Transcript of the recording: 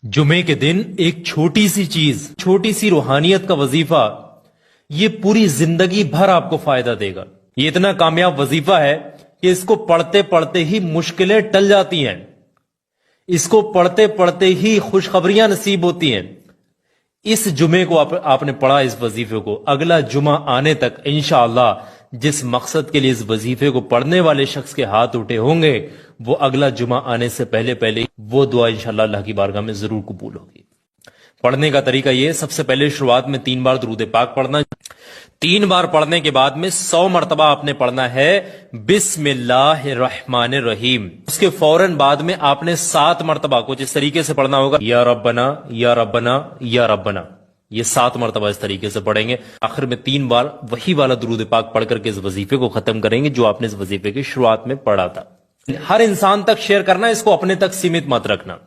जुमे के दिन एक छोटी सी चीज, छोटी सी रूहानियत का वजीफा, ये पूरी जिंदगी भर आपको फायदा देगा। ये इतना कामयाब वजीफा है कि इसको पढ़ते पढ़ते ही मुश्किलें टल जाती हैं, इसको पढ़ते पढ़ते ही खुशखबरियां नसीब होती हैं। इस जुमे को आपने पढ़ा, इस वजीफे को, अगला जुमा आने तक इंशाअल्लाह जिस मकसद के लिए इस वजीफे को पढ़ने वाले शख्स के हाथ उठे होंगे, वो अगला जुमा आने से पहले पहले वो दुआ इंशाअल्लाह अल्लाह की बारगाह में जरूर कबूल होगी। पढ़ने का तरीका ये, सबसे पहले शुरुआत में 3 बार दुरूद पाक पढ़ना। 3 बार पढ़ने के बाद में 100 मरतबा आपने पढ़ना है बिस्मिल्लाहिर्रहमानिर्रहीम। उसके फौरन बाद में आपने 7 मरतबा कुछ इस तरीके से पढ़ना होगा, या रब्बना या रब्बना या रब्बना। ये 7 मरतबा इस तरीके से पढ़ेंगे। आखिर में 3 बार वही वाला दुरूद पाक पढ़ करके इस वजीफे को खत्म करेंगे जो आपने इस वजीफे की शुरुआत में पढ़ा था। हर इंसान तक शेयर करना, इसको अपने तक सीमित मत रखना।